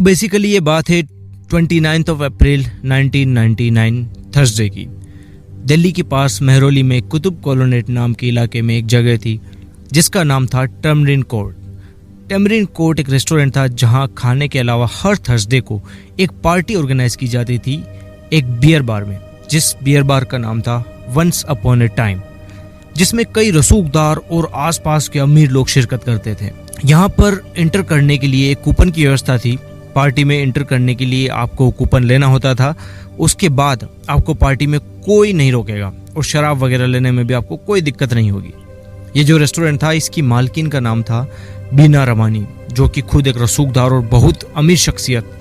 तो बेसिकली ये बात है 29 अप्रैल 1999 थर्सडे की। दिल्ली के पास मेहरौली में कुतुब कॉलोनेट नाम के इलाके में एक जगह थी जिसका नाम था टैमरिन कोर्ट। टैमरिन कोर्ट एक रेस्टोरेंट था जहां खाने के अलावा हर थर्सडे को एक पार्टी ऑर्गेनाइज की जाती थी एक बियर बार में, जिस बियर बार का नाम था वंस अपॉन ए टाइम, जिसमें कई रसूखदार और आसपास के अमीर लोग शिरकत करते थे। यहाँ पर इंटर करने के लिए एक कूपन की व्यवस्था थी। पार्टी में इंटर करने के लिए आपको कूपन लेना होता था। उसके बाद आपको पार्टी में कोई नहीं रोकेगा और शराब वगैरह लेने में भी आपको कोई दिक्कत नहीं होगी। ये जो रेस्टोरेंट था, इसकी मालकिन का नाम था बीना रमानी, जो कि खुद एक रसूखदार और बहुत अमीर शख्सियत,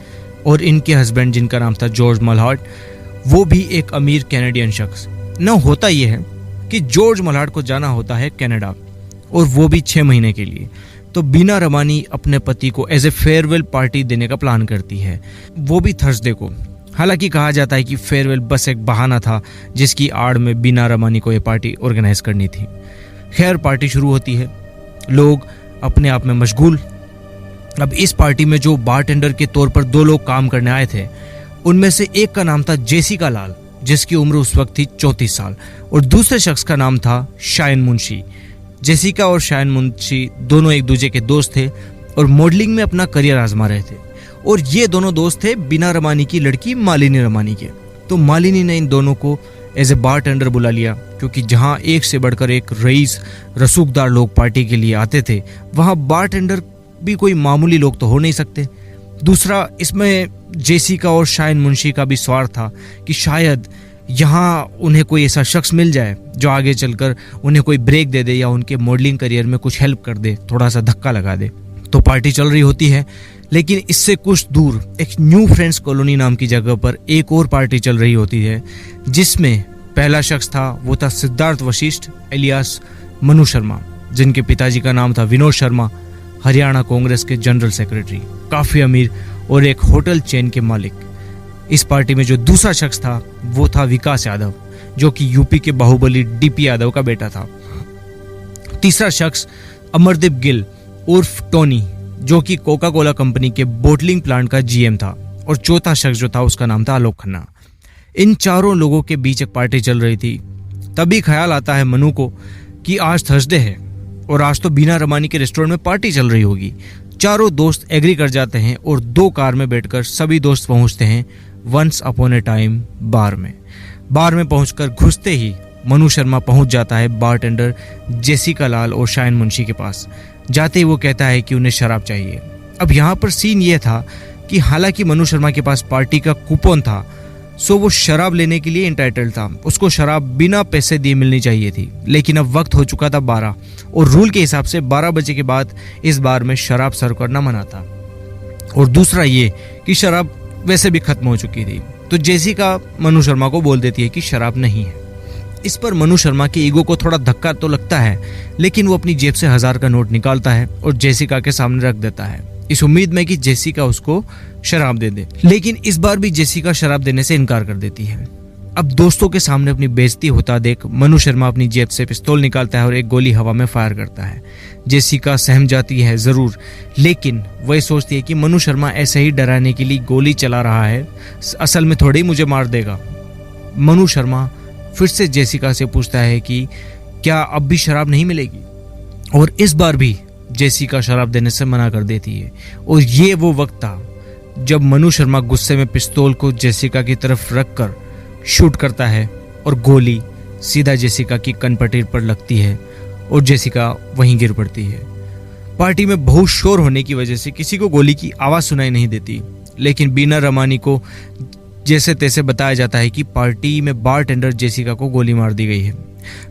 और इनके हस्बैंड जिनका नाम था जॉर्ज मल्हार्ट, वो भी एक अमीर कैनेडियन शख्स। न होता यह है कि जॉर्ज मल्हार्ट को जाना होता है कनाडा, और वो भी 6 महीने के लिए। तो बीना रमानी अपने पति को एज ए फेयरवेल पार्टी देने का प्लान करती है, वो भी थर्सडे को। हालांकि कहा जाता है कि फेयरवेल बस एक बहाना था जिसकी आड़ में बीना रमानी को ये पार्टी ऑर्गेनाइज करनी थी। खैर, पार्टी शुरू होती है, लोग अपने आप में मशगूल। अब इस पार्टी में जो बारटेंडर के तौर पर 2 लोग काम करने आए थे, उनमें से एक का नाम था जेसिका लाल, जिसकी उम्र उस वक्त थी 34 साल, और दूसरे शख्स का नाम था शायन मुंशी। जेसिका और शायन मुंशी दोनों एक दूसरे के दोस्त थे और मॉडलिंग में अपना करियर आजमा रहे थे, और ये दोनों दोस्त थे बीना रमानी की लड़की मालिनी रमानी के। तो मालिनी ने इन दोनों को एज ए बारटेंडर बुला लिया, क्योंकि जहां एक से बढ़कर एक रईस रसूखदार लोग पार्टी के लिए आते थे, वहां बारटेंडर भी कोई मामूली लोग तो हो नहीं सकते। दूसरा, इसमें जेसिका और शायन मुंशी का भी स्वार्थ था कि शायद यहाँ उन्हें कोई ऐसा शख्स मिल जाए जो आगे चलकर उन्हें कोई ब्रेक दे दे या उनके मॉडलिंग करियर में कुछ हेल्प कर दे, थोड़ा सा धक्का लगा दे। तो पार्टी चल रही होती है, लेकिन इससे कुछ दूर एक न्यू फ्रेंड्स कॉलोनी नाम की जगह पर एक और पार्टी चल रही होती है, जिसमें पहला शख्स था वो था सिद्धार्थ वशिष्ठ एलियास मनु शर्मा, जिनके पिताजी का नाम था विनोद शर्मा, हरियाणा कांग्रेस के जनरल सेक्रेटरी, काफी अमीर और एक होटल चेन के मालिक। इस पार्टी में जो दूसरा शख्स था वो था विकास यादव, जो कि यूपी के बाहुबली डीपी यादव का बेटा था। तीसरा शख्स अमरदीप गिल उर्फ टोनी, जो कि कोका कोला कंपनी के बोटलिंग प्लांट का जीएम था, और चौथा शख्स जो था उसका नाम था आलोक खन्ना। इन चारों लोगों के बीच एक पार्टी चल रही थी। तभी ख्याल आता है मनु को कि आज थर्सडे है और आज तो बीना रमानी के रेस्टोरेंट में पार्टी चल रही होगी। चारों दोस्त एग्री कर जाते हैं और 2 कार में बैठकर सभी दोस्त पहुंचते हैं वंस अपॉन ए टाइम बार में। बार में पहुंचकर घुसते ही मनु शर्मा पहुंच जाता है बारटेंडर जेसिका लाल और शायन मुंशी के पास। जाते ही वो कहता है कि उन्हें शराब चाहिए। अब यहाँ पर सीन ये था कि हालांकि मनु शर्मा के पास पार्टी का कूपन था, सो वो शराब लेने के लिए इंटाइटल्ड था, उसको शराब बिना पैसे दिए मिलनी चाहिए थी। लेकिन अब वक्त हो चुका था 12, और रूल के हिसाब से 12 बजे के बाद इस बार में शराब सर्व करना मना था। और दूसरा ये कि शराब वैसे भी खत्म हो चुकी थी। तो जेसिका मनु शर्मा को बोल देती है कि शराब नहीं है। इस पर मनु शर्मा के ईगो को थोड़ा धक्का तो लगता है, लेकिन वो अपनी जेब से 1000 का नोट निकालता है और जेसिका के सामने रख देता है, इस उम्मीद में कि जेसिका उसको शराब दे दे। लेकिन इस बार भी जेसिका शराब देने से इनकार कर देती है। अब दोस्तों के सामने अपनी बेइज्जती होता देख मनु शर्मा अपनी जेब से पिस्तौल निकालता है और एक गोली हवा में फायर करता है। जेसिका सहम जाती है जरूर, लेकिन वह सोचती है कि मनु शर्मा ऐसे ही डराने के लिए गोली चला रहा है, असल में थोड़ी मुझे मार देगा। मनु शर्मा फिर से जेसिका से पूछता है कि क्या अब भी शराब नहीं मिलेगी, और इस बार भी जेसिका शराब देने से मना कर देती है। और ये वो वक्त था जब मनु शर्मा गुस्से में पिस्तौल को जेसिका की तरफ रखकर शूट करता है और गोली सीधा जेसिका की कनपटी पर लगती है और जेसिका वहीं गिर पड़ती है। पार्टी में बहुत शोर होने की वजह से किसी को गोली की आवाज सुनाई नहीं देती, लेकिन बीना रमानी को जैसे तैसे बताया जाता है कि पार्टी में बारटेंडर जेसिका को गोली मार दी गई है।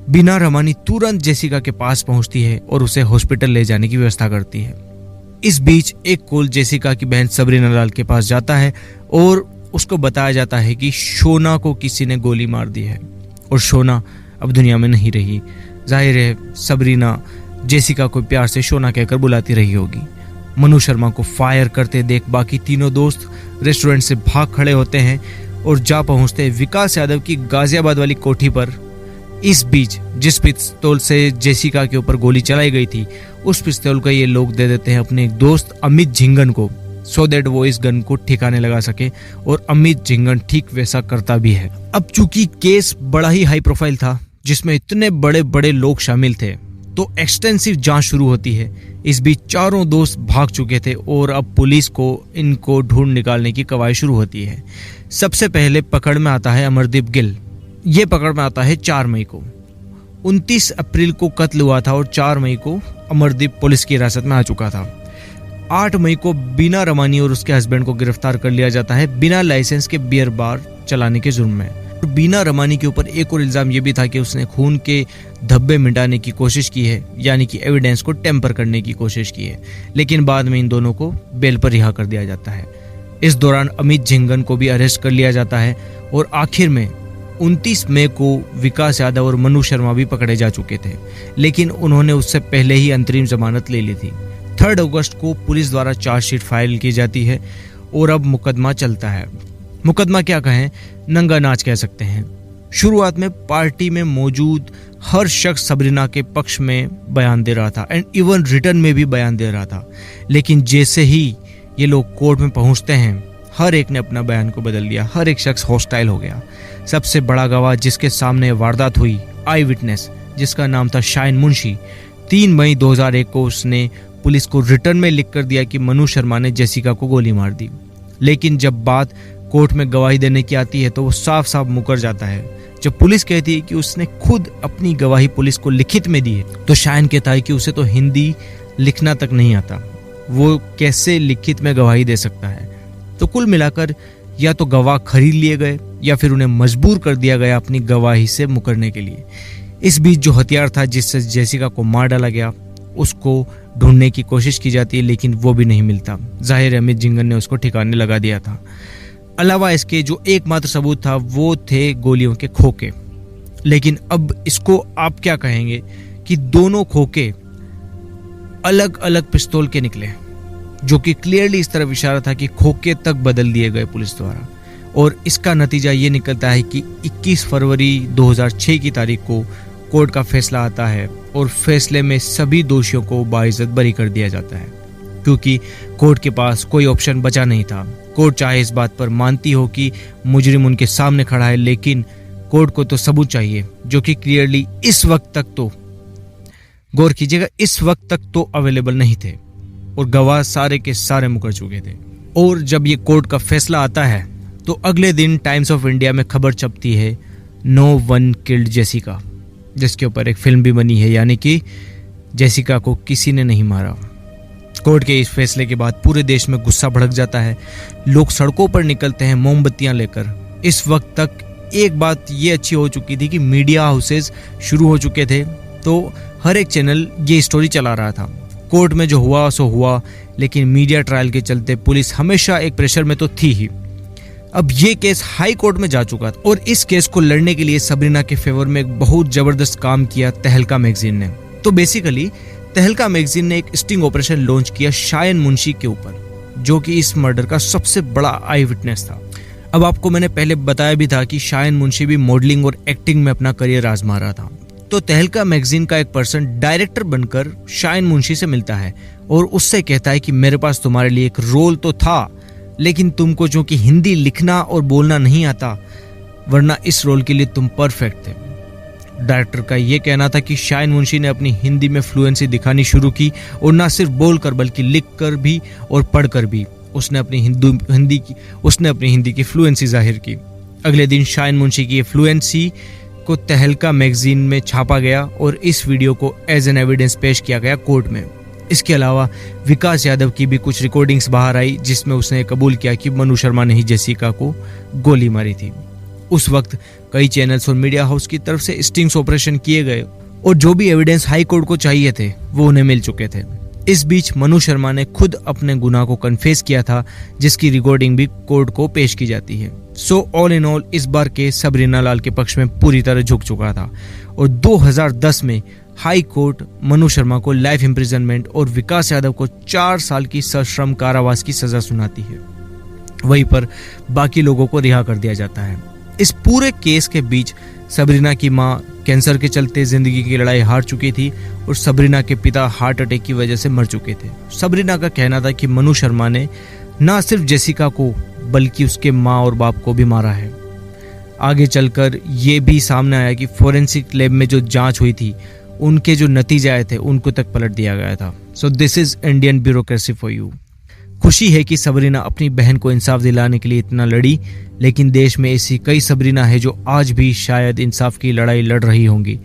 बीना रमानी तुरंत जेसिका के पास पहुंचती है और उसे हॉस्पिटल ले जाने की व्यवस्था करती है। इस बीच एक कॉल जेसिका की बहन सबरीना लाल के पास जाता है और उसको बताया जाता है कि शोना को किसी ने गोली मार दी है और शोना अब दुनिया में नहीं रही। जाहिर है सबरीना जेसिका को प्यार से शोना कहकर बुलाती रही होगी। मनु शर्मा को फायर करते देख बाकी तीनों दोस्त रेस्टोरेंट से भाग खड़े होते हैं और जा पहुंचते हैं विकास यादव की गाजियाबाद वाली कोठी पर। इस बीच जिस पिस्तौल से जेसिका के ऊपर गोली चलाई गई थी, उस पिस्तौल को ये लोग दे देते हैं अपने एक दोस्त अमित झिंगन को। सो दैट वो इस गन को ठिकाने लगा सके, और अमित झिंगन ठीक वैसा करता भी है। अब चूंकि केस बड़ा ही हाई प्रोफाइल था, जिसमें इतने बड़े बड़े लोग शामिल थे, तो एक्सटेंसिव जांच शुरू होती है। इस बीच चारों दोस्त भाग चुके थे और अब पुलिस को इनको ढूंढ निकालने की कवायद शुरू होती है। सबसे पहले पकड़ में आता है अमरदीप गिल। ये पकड़ में आता है 4 मई को। 29 अप्रैल को कत्ल हुआ था और 4 मई को अमरदीप पुलिस की हिरासत में आ चुका था। 8 मई को बीना रमानी और उसके हस्बैंड को गिरफ्तार कर लिया जाता है बिना लाइसेंस के बियर बार चलाने के जुर्म में। बीना रमानी के ऊपर एक और इल्जाम यह भी था कि उसने खून के धब्बे मिटाने की कोशिश की है, यानी कि एविडेंस को टेम्पर करने की कोशिश की है, लेकिन बाद में इन दोनों को बेल पर रिहा कर दिया जाता है। इस दौरान अमित झिंगन को भी अरेस्ट कर लिया जाता है और आखिर में 29 मई को विकास यादव और मनु शर्मा भी पकड़े जा चुके थे, लेकिन उन्होंने उससे पहले ही अंतरिम जमानत ले ली थी। 3 अगस्त को पुलिस द्वारा चार्जशीट फाइल की जाती है और अब मुकदमा चलता है। मुकदमा क्या कहें, नंगा नाच कह सकते हैं। शुरुआत में पार्टी में मौजूद हर शख्स सबरीना के पक्ष में बयान दे रहा था एंड इवन रिटर्न में भी बयान दे रहा था, लेकिन जैसे ही ये लोग कोर्ट में पहुंचते हैं, हर एक ने अपना बयान को बदल दिया। हर एक शख्स हॉस्टाइल हो गया। सबसे बड़ा गवाह जिसके सामने वारदात हुई, आई विटनेस, जिसका नाम था शायन मुंशी, 3 मई 2001 को उसने पुलिस को रिटर्न में लिख कर दिया कि मनु शर्मा ने जेसिका को गोली मार दी। लेकिन जब बात कोर्ट में गवाही देने की आती है तो वो साफ साफ मुकर जाता है। जब पुलिस कहती है कि उसने खुद अपनी गवाही पुलिस को लिखित में दी है, तो शायन कहता है कि उसे तो हिंदी लिखना तक नहीं आता, वो कैसे लिखित में गवाही दे सकता है। तो कुल मिलाकर या तो गवाह खरीद लिए गए या फिर उन्हें मजबूर कर दिया गया अपनी गवाही से मुकरने के लिए। इस बीच जो हथियार था जिससे जेसिका को मार डाला गया, उसको ढूंढने की कोशिश की जाती है, लेकिन वो भी नहीं मिलता। जाहिर अमित झिंगन ने उसको ठिकाने लगा दिया था। अलावा इसके जो एकमात्र सबूत था वो थे गोलियों के खोखे। लेकिन अब इसको आप क्या कहेंगे कि दोनों खोखे अलग अलग पिस्तौल के निकले, जो कि क्लियरली इस तरफ इशारा था कि खोखे तक बदल दिए गए पुलिस द्वारा। और इसका नतीजा ये निकलता है कि 21 फरवरी 2006 की तारीख को कोर्ट का फैसला आता है और फैसले में सभी दोषियों को बाइज्जत बरी कर दिया जाता है, क्योंकि कोर्ट के पास कोई ऑप्शन बचा नहीं था। कोर्ट चाहे इस बात पर मानती हो कि मुजरिम उनके सामने खड़ा है, लेकिन कोर्ट को तो सबूत चाहिए, जो कि क्लियरली इस वक्त तक तो, गौर कीजिएगा, इस वक्त तक तो अवेलेबल नहीं थे और गवाह सारे के सारे मुकर चुके थे। और जब ये कोर्ट का फैसला आता है तो अगले दिन टाइम्स ऑफ इंडिया में खबर छपती है, नो वन किल्ड जेसिका, जिसके ऊपर एक फिल्म भी बनी है, यानी कि जेसिका को किसी ने नहीं मारा। कोर्ट के इस फैसले के बाद पूरे देश में गुस्सा भड़क जाता है। लोग सड़कों पर निकलते हैं मोमबत्तियां लेकर। इस वक्त तक एक बात ये अच्छी हो चुकी थी कि मीडिया हाउसेस शुरू हो चुके थे, तो हर एक चैनल ये स्टोरी चला रहा था। कोर्ट में जो हुआ सो हुआ, लेकिन मीडिया ट्रायल के चलते पुलिस हमेशा एक प्रेशर में तो थी ही। अब ये केस हाई कोर्ट में जा चुका था और इस केस को लड़ने के लिए सबरीना के फेवर में एक बहुत जबरदस्त काम किया तहलका मैगजीन ने। तो बेसिकली तहलका मैगजीन ने एक स्टिंग ऑपरेशन लॉन्च किया शायन मुंशी के ऊपर, जो कि इस मर्डर का सबसे बड़ा आई विटनेस था। अब आपको मैंने पहले बताया भी था कि शायन मुंशी भी मॉडलिंग और एक्टिंग में अपना करियर आजमा रहा था। तो तहलका मैगजीन का एक पर्सन डायरेक्टर बनकर शायन मुंशी से मिलता है और उससे कहता है कि मेरे पास तुम्हारे लिए एक रोल तो था, लेकिन तुमको जो कि हिंदी लिखना और बोलना नहीं आता, वरना इस रोल के लिए तुम परफेक्ट थे। डायरेक्टर का यह कहना था कि शायन मुंशी ने अपनी हिंदी में फ्लुएंसी दिखानी शुरू की और ना सिर्फ बोलकर बल्कि लिखकर भी और पढ़कर भी उसने अपनी हिंदी की फ्लुएंसी जाहिर की। अगले दिन शायन मुंशी की फ्लुएंसी को तहलका मैगजीन में छापा गया और इस वीडियो को एज एन एविडेंस पेश किया गया कोर्ट में। इसके अलावा विकास यादव की भी कुछ रिकॉर्डिंग्स बाहर आई, जिसमें उसने कबूल किया कि मनु शर्मा ने ही जेसिका को गोली मारी थी। उस वक्त कई चैनल्स और मीडिया हाउस की तरफ से स्टिंग्स ऑपरेशन किए गए और जो भी एविडेंस हाई कोर्ट को चाहिए थे वो उन्हें मिल चुके थे। इस बीच मनु शर्मा ने खुद अपने गुनाह को कन्फेस किया था, जिसकी रिकॉर्डिंग भी कोर्ट को पेश की जाती है। सो ऑल इन ऑल इस बार केस सबरीना लाल के पक्ष में पूरी तरह झुक चुका था और 2010 में हाई कोर्ट मनु शर्मा को लाइफ इम्प्रिजनमेंट और विकास यादव को 4 साल की सश्रम कारावास की सजा सुनाती है। वहीं पर बाकी लोगों को रिहा कर दिया जाता है। इस पूरे केस के बीच सबरीना की मां कैंसर के चलते जिंदगी की लड़ाई हार चुकी थी और सबरीना के पिता हार्ट अटैक की वजह से मर चुके थे। सबरीना का कहना था कि मनु शर्मा ने ना सिर्फ जेसिका को बल्कि उसके माँ और बाप को भी मारा है। आगे चलकर ये भी सामने आया कि फोरेंसिक लैब में जो जांच हुई थी उनके जो नतीजे आए थे उनको तक पलट दिया गया था। So this is Indian bureaucracy for you. खुशी है कि सबरीना अपनी बहन को इंसाफ दिलाने के लिए इतना लड़ी, लेकिन देश में ऐसी कई सबरीना है जो आज भी शायद इंसाफ की लड़ाई लड़ रही होंगी,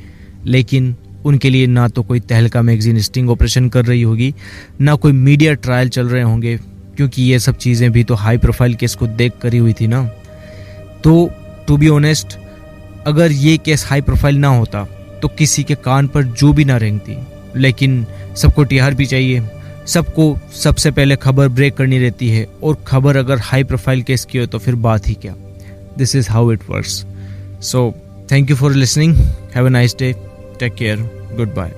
लेकिन उनके लिए ना तो कोई तहलका मैगजीन स्टिंग ऑपरेशन कर रही होगी, ना कोई मीडिया ट्रायल चल रहे होंगे, क्योंकि ये सब चीज़ें भी तो हाई प्रोफाइल केस को देख करी हुई थी ना। तो टू बी ऑनेस्ट, अगर ये केस हाई प्रोफाइल ना होता तो किसी के कान पर जो भी ना रेंगती, लेकिन सबको टीआरपी चाहिए, सबको सबसे पहले खबर ब्रेक करनी रहती है, और खबर अगर हाई प्रोफाइल केस की हो तो फिर बात ही क्या। This is how it works. So thank you for listening, have a nice day, take care, good bye.